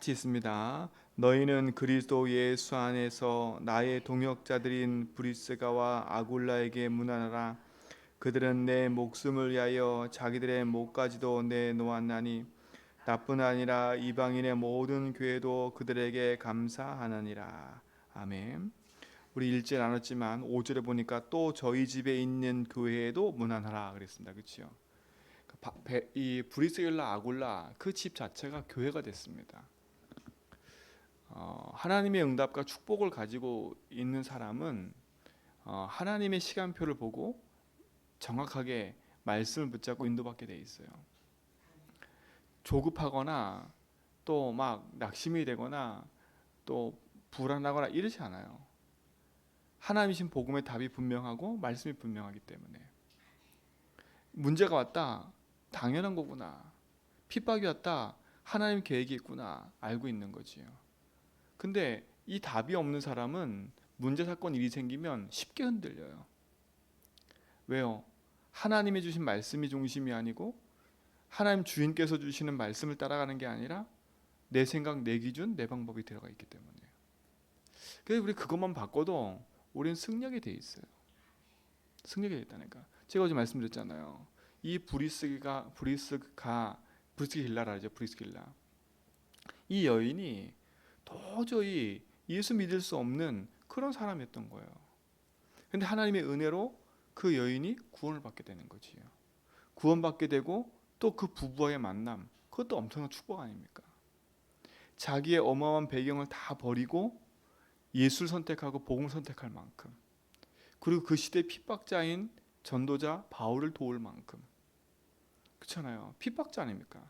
같이 있습니다. 너희는 그리스도 예수 안에서 나의 동역자들인 브리스가와 아굴라에게 문안하라. 그들은 내 목숨을 위하여 자기들의 목까지도 내놓았나니 나뿐 아니라 이방인의 모든 교회도 그들에게 감사하느니라. 아멘. 우리 일절 나눴지만 5절에 보니까 또 저희 집에 있는 교회에도 문안하라 그랬습니다. 그렇죠? 이 브리스길라 아굴라 그 집 자체가 교회가 됐습니다. 하나님의 응답과 축복을 가지고 있는 사람은 하나님의 시간표를 보고 정확하게 말씀을 붙잡고 인도받게 돼 있어요. 조급하거나 또 막 낙심이 되거나 또 불안하거나 이러지 않아요. 하나님이신 복음의 답이 분명하고 말씀이 분명하기 때문에 문제가 왔다 당연한 거구나, 핍박이 왔다 하나님 계획이 있구나 알고 있는 거지요. 근데 이 답이 없는 사람은 문제 사건 일이 생기면 쉽게 흔들려요. 왜요? 하나님이 주신 말씀이 중심이 아니고 하나님 주인께서 주시는 말씀을 따라가는 게 아니라 내 생각, 내 기준, 내 방법이 들어가 있기 때문에. 그래서 우리 그것만 바꿔도 우리는 승리하게 돼 있어요. 승리하게 돼 있다니까. 제가 어제 말씀드렸잖아요. 이 브리스길라라 하죠. 브리스길라. 이 여인이 도저히 예수 믿을 수 없는 그런 사람이었던 거예요. 근데 하나님의 은혜로 그 여인이 구원을 받게 되는 거지요. 구원받게 되고 또 그 부부와의 만남, 그것도 엄청난 축복 아닙니까? 자기의 어마어마한 배경을 다 버리고 예수를 선택하고 복음을 선택할 만큼, 그리고 그 시대 핍박자인 전도자 바울을 도울 만큼. 그렇잖아요. 핍박자 아닙니까?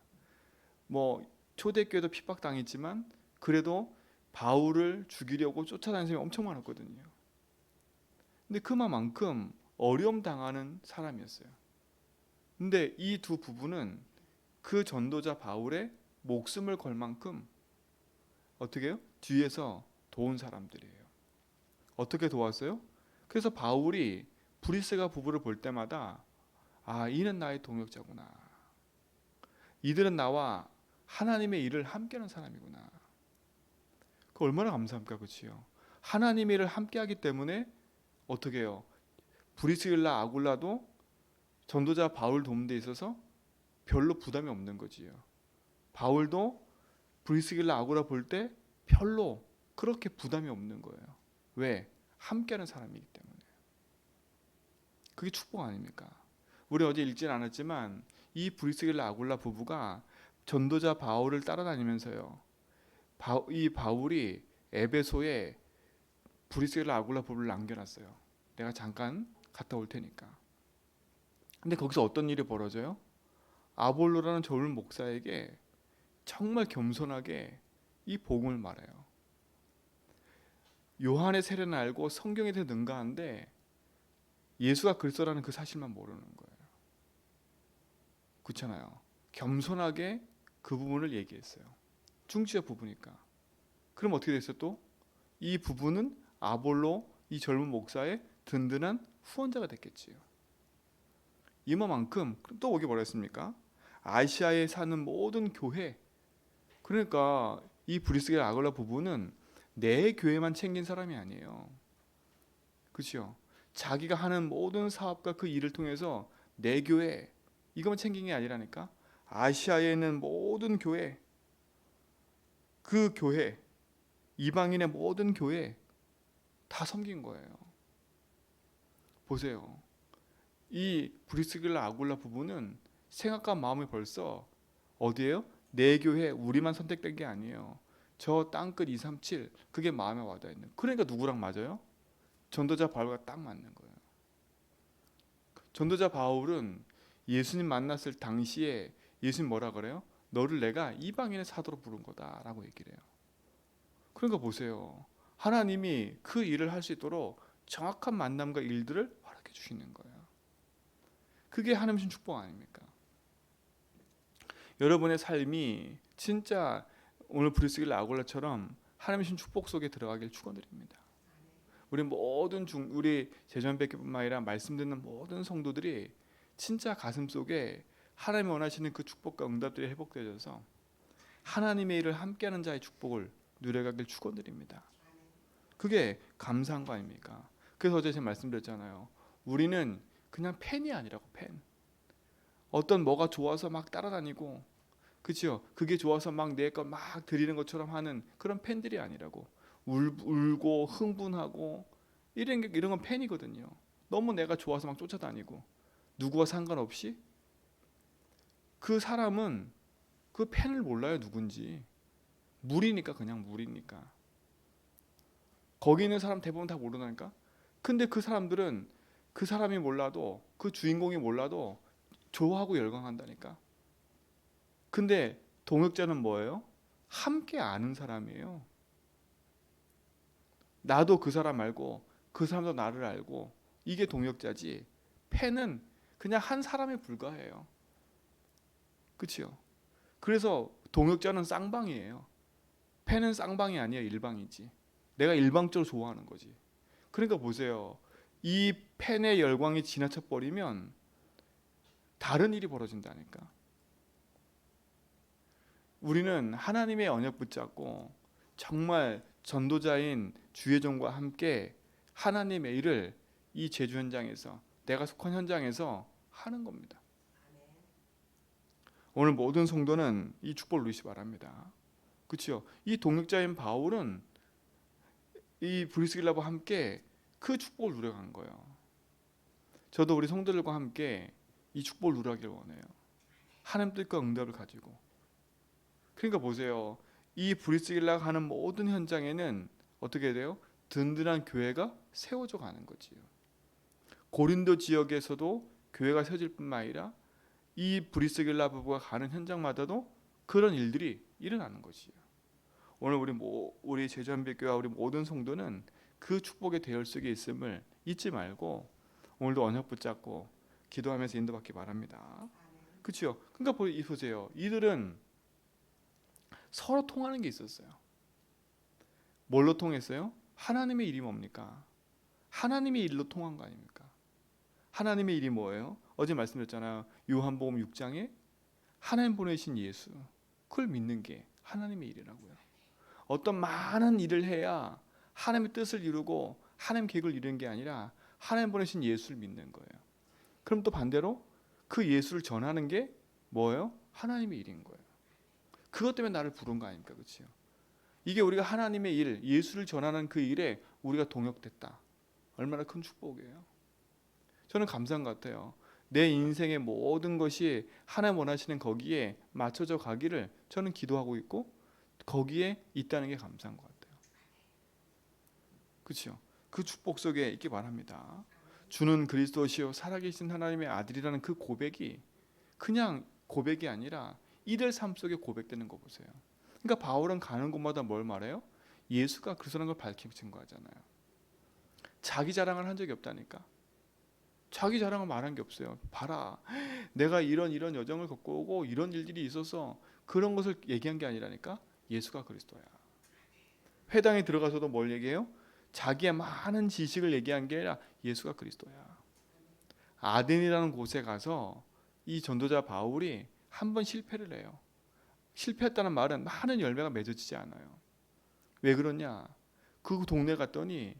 뭐 초대교회도 핍박당했지만 그래도 바울을 죽이려고 쫓아다니는 사람이 엄청 많았거든요. 근데 그만큼 어려움 당하는 사람이었어요. 근데 이 두 부부는 그 전도자 바울의 목숨을 걸 만큼 어떻게 해요? 뒤에서 도운 사람들이에요. 어떻게 도왔어요? 그래서 바울이 브리스가 부부를 볼 때마다 이는 나의 동역자구나. 이들은 나와 하나님의 일을 함께하는 사람이구나. 그 얼마나 감사합니까, 그렇지요? 하나님의 일을 함께하기 때문에 어떻게 해요? 브리스길라 아굴라도 전도자 바울 돕는 데 있어서 별로 부담이 없는 거지요. 바울도 브리스길라 아굴라 볼 때 별로 그렇게 부담이 없는 거예요. 왜? 함께하는 사람이기 때문에. 그게 축복 아닙니까? 우리 어제 읽진 않았지만 이 브리스길라 아굴라 부부가 전도자 바울을 따라다니면서요, 이 바울이 에베소에 브리스길라 아굴라 부부를 남겨놨어요. 내가 잠깐 갔다 올 테니까. 근데 거기서 어떤 일이 벌어져요? 아볼로라는 젊은 목사에게 정말 겸손하게 이 복음을 말해요. 요한의 세례는 알고 성경에 대해 능가한데 예수가 그리스도라는 그 사실만 모르는 거예요. 그렇잖아요. 겸손하게 그 부분을 얘기했어요. 중지자 부부니까. 그럼 어떻게 됐어요? 또 이 부부는 아볼로, 이 젊은 목사의 든든한 후원자가 됐겠지요. 이만큼. 또 거기 뭐라 했습니까? 아시아에 사는 모든 교회, 그러니까 이 브리스겔 아글라 부부는 내 교회만 챙긴 사람이 아니에요. 그렇죠? 자기가 하는 모든 사업과 그 일을 통해서 내 교회 이것만 챙긴 게 아니라니까. 아시아에 있는 모든 교회, 그 교회, 이방인의 모든 교회 다 섬긴 거예요. 보세요. 이 브리스길라 아굴라 부부는 생각과 마음이 벌써 어디에요? 내 교회 우리만 선택된 게 아니에요. 저 땅끝 237 그게 마음에 와닿아 있는. 그러니까 누구랑 맞아요? 전도자 바울과 딱 맞는 거예요. 전도자 바울은 예수님 만났을 당시에 예수님 뭐라 그래요? 너를 내가 이방인의 사도로 부른 거다라고 얘기를 해요. 그러니까 보세요. 하나님이 그 일을 할 수 있도록 정확한 만남과 일들을 허락해 주시는 거예요. 그게 하나님의 축복 아닙니까? 여러분의 삶이 진짜 오늘 브리스길라 아굴라처럼 하나님의 축복 속에 들어가길 축원드립니다. 우리 제전백교뿐만 아니라 말씀 듣는 모든 성도들이 진짜 가슴 속에 하나님이 원하시는 그 축복과 응답들이 회복되어서 하나님의 일을 함께하는 자의 축복을 누려가길 축원드립니다. 그게 감사한 거 아닙니까? 그래서 어제 제가 말씀드렸잖아요. 우리는 그냥 팬이 아니라고, 팬. 어떤 뭐가 좋아서 막 따라다니고, 그치요? 그게 좋아서 막 내 거 막 드리는 것처럼 하는 그런 팬들이 아니라고. 울고 흥분하고 이런 건 팬이거든요. 너무 내가 좋아서 막 쫓아다니고 누구와 상관없이 그 사람은 그 팬을 몰라요, 누군지. 물이니까, 그냥 물이니까. 거기 있는 사람 대부분 다 모르나니까. 근데 그 사람들은 그 사람이 몰라도, 그 주인공이 몰라도 좋아하고 열광한다니까. 근데 동역자는 뭐예요? 함께 아는 사람이에요. 나도 그 사람 알고 그 사람도 나를 알고, 이게 동역자지. 팬은 그냥 한 사람에 불과해요. 그치요? 그래서 동역자는 쌍방이에요. 팬은 쌍방이 아니야, 일방이지. 내가 일방적으로 좋아하는 거지. 그러니까 보세요. 이 팬의 열광이 지나쳐 버리면 다른 일이 벌어진다니까. 우리는 하나님의 언약 붙잡고 정말 전도자인 주혜종과 함께 하나님의 일을 이 제주 현장에서, 내가 속한 현장에서 하는 겁니다. 오늘 모든 성도는 이 축복을 누리시기 바랍니다. 그렇죠? 이 동역자인 바울은 이 브리스길라와 함께 그 축복을 누려간 거예요. 저도 우리 성도들과 함께 이 축복을 누려가길 원해요. 하나님 뜻과 응답을 가지고. 그러니까 보세요. 이 브리스길라가 가는 모든 현장에는 어떻게 돼요? 든든한 교회가 세워져 가는 거지요. 고린도 지역에서도 교회가 세워질 뿐만 아니라 이 브리스길라 부부가 가는 현장마다도 그런 일들이 일어나는 거지요. 오늘 우리 제주한빛교회와 우리 모든 성도는 그 축복의 대열 속에 있음을 잊지 말고 오늘도 언약 붙잡고 기도하면서 인도받기 바랍니다. 그렇죠? 그러니까 보세요. 이들은 서로 통하는 게 있었어요. 뭘로 통했어요? 하나님의 일이 뭡니까? 하나님의 일로 통한 거 아닙니까? 하나님의 일이 뭐예요? 어제 말씀드렸잖아요. 요한복음 6장에 하나님 보내신 예수, 그걸 믿는 게 하나님의 일이라고요. 어떤 많은 일을 해야 하나님의 뜻을 이루고 하나님 계획을 이루는 게 아니라 하나님 보내신 예수를 믿는 거예요. 그럼 또 반대로 그 예수를 전하는 게 뭐예요? 하나님의 일인 거예요. 그것 때문에 나를 부른 거 아닙니까? 그렇죠? 이게 우리가 하나님의 일, 예수를 전하는 그 일에 우리가 동역됐다. 얼마나 큰 축복이에요. 저는 감사한 것 같아요. 내 인생의 모든 것이 하나님 원하시는 거기에 맞춰져 가기를 저는 기도하고 있고 거기에 있다는 게 감사한 것 같아요. 그렇죠? 그 축복 속에 있기 바랍니다. 주는 그리스도시요 살아계신 하나님의 아들이라는 그 고백이 그냥 고백이 아니라 이들 삶 속에 고백되는 거 보세요. 그러니까 바울은 가는 곳마다 뭘 말해요? 예수가 그리스도라는 걸 밝힌 거잖아요. 자기 자랑을 한 적이 없다니까. 자기 자랑을 말한 게 없어요. 봐라, 내가 이런 여정을 겪고 오고 이런 일들이 있어서 그런 것을 얘기한 게 아니라니까. 예수가 그리스도야. 회당에 들어가서도 뭘 얘기해요? 자기의 많은 지식을 얘기한 게 아니라 예수가 그리스도야. 아덴이라는 곳에 가서 이 전도자 바울이 한 번 실패를 해요. 실패했다는 말은 많은 열매가 맺어지지 않아요. 왜 그러냐? 그 동네 갔더니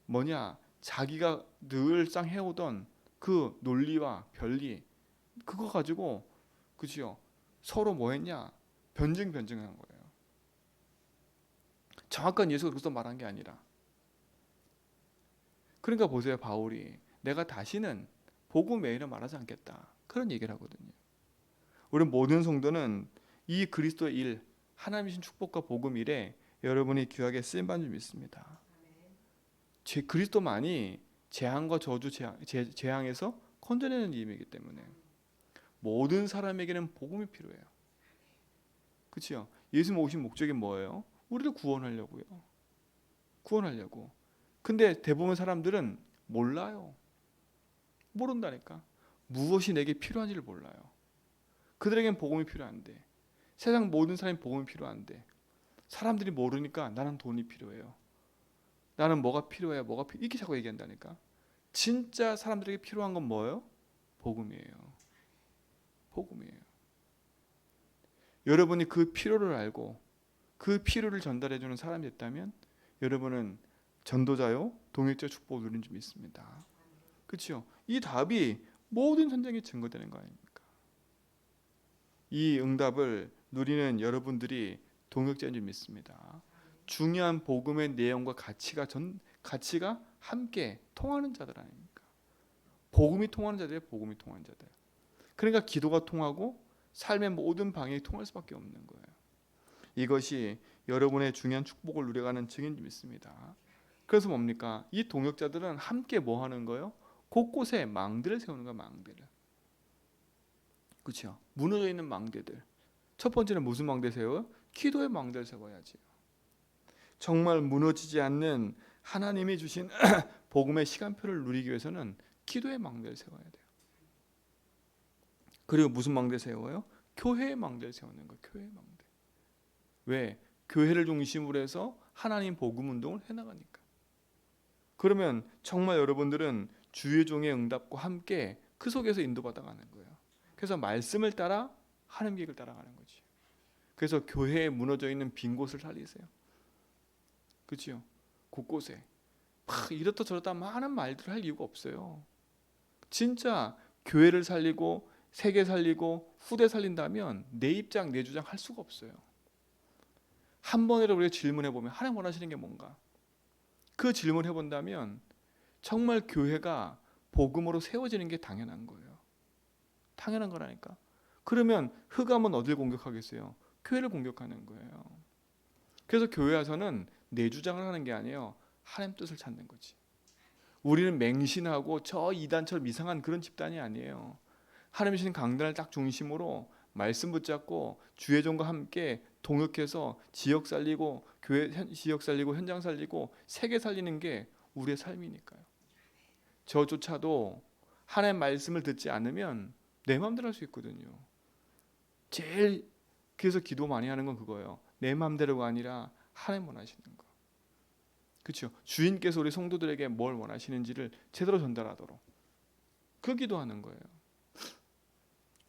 뭐냐? 자기가 늘상 해오던 그 논리와 변리, 그거 가지고, 그치요? 서로 뭐 했냐? 변증한 거예요. 정확한 예수가 그리스도 말한 게 아니라. 그러니까 보세요. 바울이 내가 다시는 복음 외에는 말하지 않겠다, 그런 얘기를 하거든요. 우리 모든 성도는 이 그리스도의 일, 하나님이신 축복과 복음 일에 여러분이 귀하게 쓰임받는 줄 믿습니다. 그리스도만이 재앙과 저주, 재앙에서 건져내는 힘이기 때문에 모든 사람에게는 복음이 필요해요. 그렇죠? 예수님 오신 목적이 뭐예요? 우리를 구원하려고요. 구원하려고. 근데 대부분 사람들은 몰라요. 모른다니까. 무엇이 내게 필요한지를 몰라요. 그들에겐 복음이 필요한데, 세상 모든 사람이 복음이 필요한데 사람들이 모르니까 나는 돈이 필요해요. 나는 뭐가 필요해요. 이렇게 자꾸 얘기한다니까. 진짜 사람들에게 필요한 건 뭐예요? 복음이에요. 복음이에요. 여러분이 그 필요를 알고 그 필요를 전달해 주는 사람이 됐다면 여러분은 전도자요 동역자 축복을 누린 줄 믿습니다. 그렇죠? 이 답이 모든 현장에 증거되는 거 아닙니까? 이 응답을 누리는 여러분들이 동역자인 줄 믿습니다. 중요한 복음의 내용과 가치가 함께 통하는 자들 아닙니까? 복음이 통하는 자들이에요. 복음이 통하는 자들. 그러니까 기도가 통하고 삶의 모든 방향이 통할 수밖에 없는 거예요. 이것이 여러분의 중요한 축복을 누려가는 증인 줄 믿습니다. 그래서 뭡니까? 이 동역자들은 함께 뭐 하는 거예요? 곳곳에 망대를 세우는 거야. 망대를. 그렇죠? 무너져 있는 망대들. 첫 번째는 무슨 망대 세워요? 기도의 망대를 세워야지. 정말 무너지지 않는 하나님이 주신 복음의 시간표를 누리기 위해서는 기도의 망대를 세워야 돼요. 그리고 무슨 망대 세워요? 교회의 망대를 세우는 거예요. 교회의 망대. 왜? 교회를 중심으로 해서 하나님 복음 운동을 해나가니까. 그러면 정말 여러분들은 주의 종의 응답과 함께 그 속에서 인도받아가는 거예요. 그래서 말씀을 따라 하나님 계획을 따라가는 거지. 그래서 교회에 무너져 있는 빈 곳을 살리세요. 그렇죠? 곳곳에 막 이렇다 저렇다 많은 말들을 할 이유가 없어요. 진짜 교회를 살리고 세계 살리고 후대 살린다면 내 입장 내 주장 할 수가 없어요. 한 번이라도 우리가 질문해보면 하나님 원하시는 게 뭔가? 그 질문을 해본다면 정말 교회가 복음으로 세워지는 게 당연한 거예요. 당연한 거라니까. 그러면 흑암은 어딜 공격하겠어요? 교회를 공격하는 거예요. 그래서 교회 와서는 내 주장을 하는 게 아니에요. 하나님 뜻을 찾는 거지. 우리는 맹신하고 저 이단처럼 이상한 그런 집단이 아니에요. 하나님 주신 강단을 딱 중심으로 말씀 붙잡고 주의 종과 함께 동역해서 지역 살리고 교회 지역 살리고 현장 살리고 세계 살리는 게 우리의 삶이니까요. 저조차도 하나님의 말씀을 듣지 않으면 내 마음대로 할 수 있거든요. 제일 그래서 기도 많이 하는 건 그거예요. 내 마음대로가 아니라 하나님 원하시는 거. 그렇죠? 주인께서 우리 성도들에게 뭘 원하시는지를 제대로 전달하도록 그 기도하는 거예요.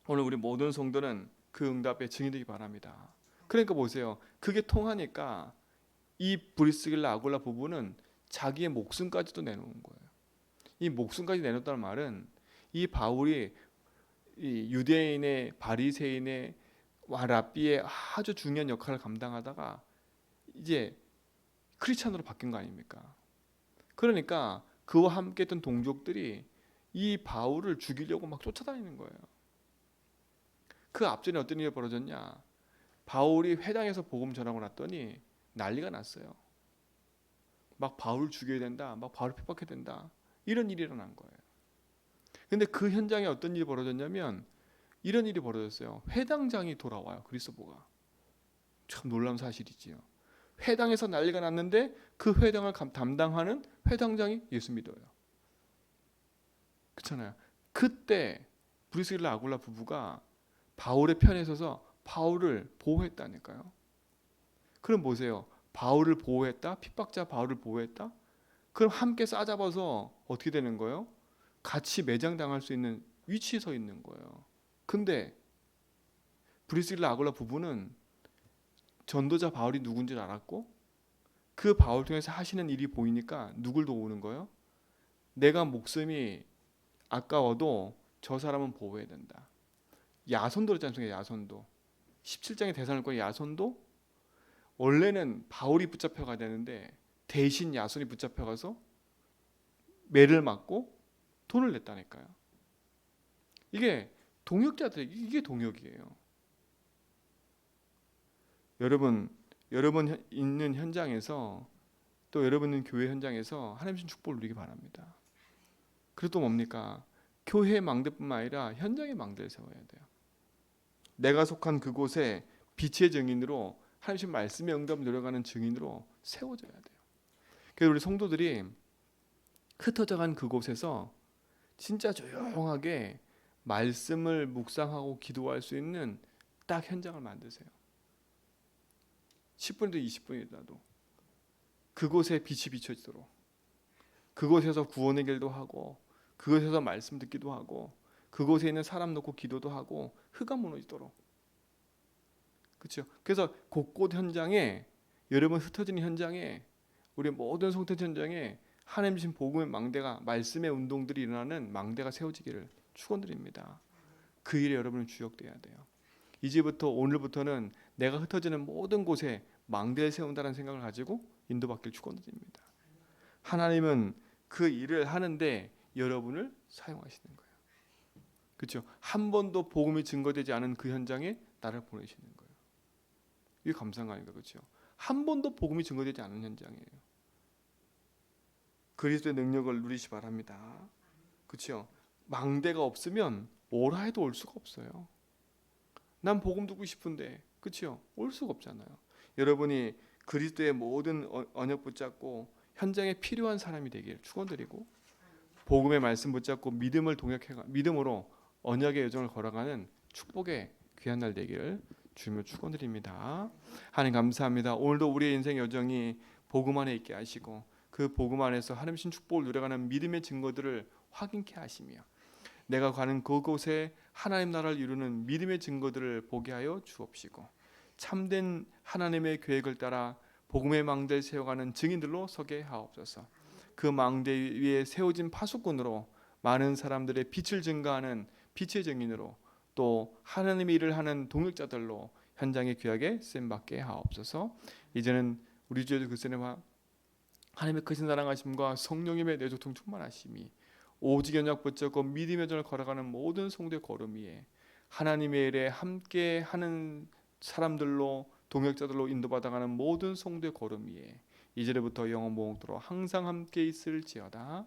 오늘 우리 모든 성도는 그 응답에 증인되기 바랍니다. 그러니까 보세요. 그게 통하니까 이 브리스길라 아굴라 부부는 자기의 목숨까지도 내놓은 거예요. 이 목숨까지 내놓았다는 말은 이 바울이 이 유대인의 바리새인의 랍비의 아주 중요한 역할을 감당하다가 이제 크리스찬으로 바뀐 거 아닙니까? 그러니까 그와 함께 했던 동족들이 이 바울을 죽이려고 막 쫓아다니는 거예요. 그 앞전에 어떤 일이 벌어졌냐? 바울이 회당에서 복음 전하고 났더니 난리가 났어요. 막 바울을 죽여야 된다. 막 바울을 핍박해야 된다. 이런 일이 일어난 거예요. 근데 그 현장에 어떤 일이 벌어졌냐면 이런 일이 벌어졌어요. 회당장이 돌아와요. 그리스도가. 참 놀라운 사실이지요. 회당에서 난리가 났는데 그 회당을 담당하는 회당장이 예수 믿어요. 그렇잖아요. 그때 브리스길라 아굴라 부부가 바울의 편에 서서 바울을 보호했다니까요. 그럼 보세요. 바울을 보호했다? 핍박자 바울을 보호했다? 그럼 함께 싸잡아서 어떻게 되는 거예요? 같이 매장당할 수 있는 위치에 서 있는 거예요. 근데 브리스길라 아굴라 부부는 전도자 바울이 누군지 알았고 그 바울 통해서 하시는 일이 보이니까 누굴 도우는 거예요? 내가 목숨이 아까워도 저 사람은 보호해야 된다. 야손도 그랬지 않습니까? 야손도 17장의 대사로니까 야손도 원래는 바울이 붙잡혀가야 되는데 대신 야손이 붙잡혀가서 매를 맞고 돈을 냈다니까요. 이게 동역자들 이게 동역이에요. 여러분 있는 현장에서 또 여러분 있는 교회 현장에서 하나님 주신 축복을 누리기 바랍니다. 그리고 또 뭡니까? 교회의 망대뿐만 아니라 현장의 망대를 세워야 돼요. 내가 속한 그곳에 빛의 증인으로 하나님 주신 말씀의 응답을 누려가는 증인으로 세워져야 돼요. 그래서 우리 성도들이 흩어져간 그곳에서 진짜 조용하게 말씀을 묵상하고 기도할 수 있는 딱 현장을 만드세요. 10분이라도 20분이라도 그곳에 빛이 비춰지도록 그곳에서 구원의 길도 하고 그곳에서 말씀 듣기도 하고 그곳에 있는 사람 놓고 기도도 하고 흑암 무너지도록 그렇죠? 그래서 곳곳 현장에, 여러분 흩어지는 현장에, 우리 모든 송태전 현장에 하나님 주신 복음의 망대가, 말씀의 운동들이 일어나는 망대가 세워지기를 축원드립니다. 그 일에 여러분은 주역돼야 돼요. 이제부터, 오늘부터는 내가 흩어지는 모든 곳에 망대를 세운다는 생각을 가지고 인도받기를 축원드립니다. 하나님은 그 일을 하는데 여러분을 사용하시는 거예요. 그렇죠? 한 번도 복음이 증거되지 않은 그 현장에 나를 보내시는 거예요. 이게 감사한 거 아닌가, 그렇죠? 한 번도 복음이 증거되지 않은 현장이에요. 그리스도의 능력을 누리시 바랍니다. 그렇죠? 망대가 없으면 오라 해도 올 수가 없어요. 난 복음 듣고 싶은데, 그렇죠? 올 수가 없잖아요. 여러분이 그리스도의 모든 언약 붙잡고 현장에 필요한 사람이 되기를 축원드리고, 복음의 말씀 붙잡고 믿음으로 언약의 여정을 걸어가는 축복의 귀한 날 되기를 주님을 축원드립니다. 하나님 감사합니다. 오늘도 우리의 인생 여정이 복음 안에 있게 하시고, 그 복음 안에서 하나님 신 축복을 누려가는 믿음의 증거들을 확인케 하시며, 내가 가는 그곳에 하나님 나라를 이루는 믿음의 증거들을 보게 하여 주옵시고, 참된 하나님의 계획을 따라 복음의 망대를 세워가는 증인들로 서게 하옵소서. 그 망대 위에 세워진 파수꾼으로 많은 사람들의 빛을 증가하는 빛의 증인으로, 또 하나님의 일을 하는 동역자들로 현장에 귀하게 쓰임받게 하옵소서. 이제는 우리 주 예수 그리스도의 하나님의 크신 사랑하심과 성령님의 내조통 충만하심이 오직 언약 붙잡고 믿음의 전을 걸어가는 모든 성도의 걸음 위에 하나님의 일에 함께 하는 사람들로, 동역자들로 인도받아가는 모든 성도의 걸음 위에 이제부터 영원 무궁토록 항상 함께 있을지어다.